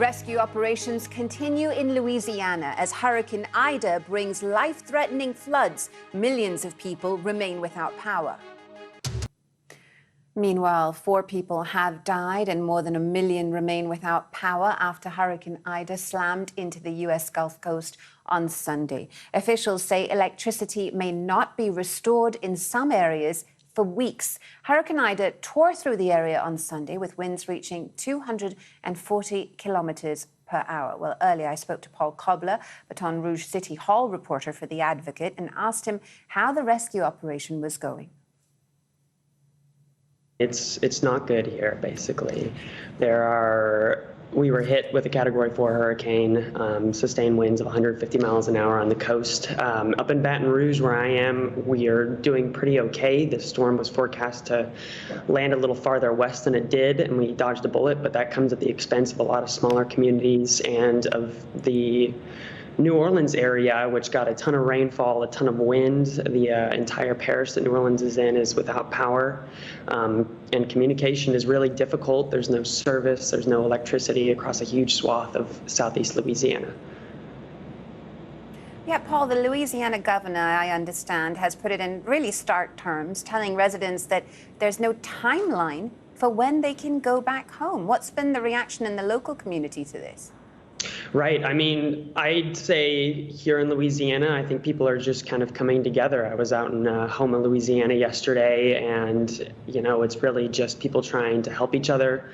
Rescue operations continue in Louisiana as Hurricane Ida brings life-threatening floods. Millions of people remain without power. Meanwhile, 4 people have died and more than 1 million remain without power after Hurricane Ida slammed into the U.S. Gulf Coast on Sunday. Officials say electricity may not be restored in some areas for weeks. Hurricane Ida tore through the area on Sunday with winds reaching 240 kilometers per hour. Well, earlier I spoke to Paul Cobbler, Baton Rouge City Hall reporter for The Advocate, and asked him how the rescue operation was going. It's not good here, basically. We were hit with a Category 4 hurricane, sustained winds of 150 miles an hour on the coast. Up in Baton Rouge, where I am, we are doing pretty okay. The storm was forecast to land a little farther west than it did, and we dodged a bullet, but that comes at the expense of a lot of smaller communities and of the New Orleans area, which got a ton of rainfall, a ton of wind. The entire parish that New Orleans is in is without power, and communication is really difficult. There's no service, there's no electricity across a huge swath of southeast Louisiana. Yeah, Paul, the Louisiana governor, I understand, has put it in really stark terms, telling residents that there's no timeline for when they can go back home. What's been the reaction in the local community to this? Right. I mean, I'd say here in Louisiana, I think people are just kind of coming together. I was out in Houma, Louisiana yesterday, and, it's really just people trying to help each other.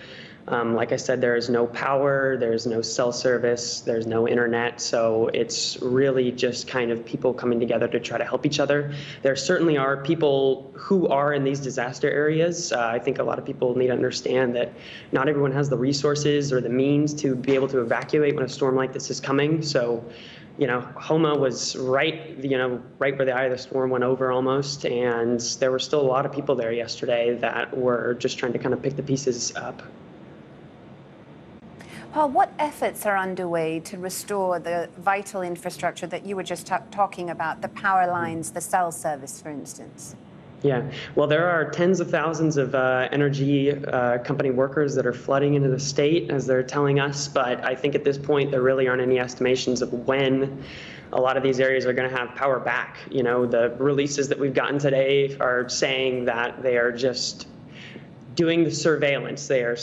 Like I said, there is no power, there's no cell service, there's no internet, so it's really just kind of people coming together to try to help each other. There certainly are people who are in these disaster areas. I think a lot of people need to understand that not everyone has the resources or the means to be able to evacuate when a storm like this is coming. So, Houma was right where the eye of the storm went over almost, and there were still a lot of people there yesterday that were just trying to kind of pick the pieces up. Paul, what efforts are underway to restore the vital infrastructure that you were just talking about, the power lines, the cell service, for instance? Yeah, well, there are tens of thousands of energy company workers that are flooding into the state, as they're telling us, but I think at this point there really aren't any estimations of when a lot of these areas are going to have power back. The releases that we've gotten today are saying that they are just doing the surveillance. They are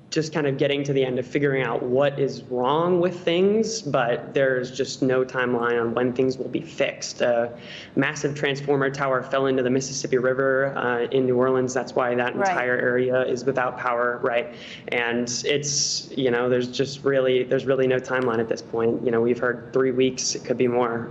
just kind of getting to the end of figuring out what is wrong with things, but there's just no timeline on when things will be fixed. A massive transformer tower fell into the Mississippi River in New Orleans. That's why that entire area is without power, right? And it's, there's really no timeline at this point. We've heard 3 weeks, it could be more.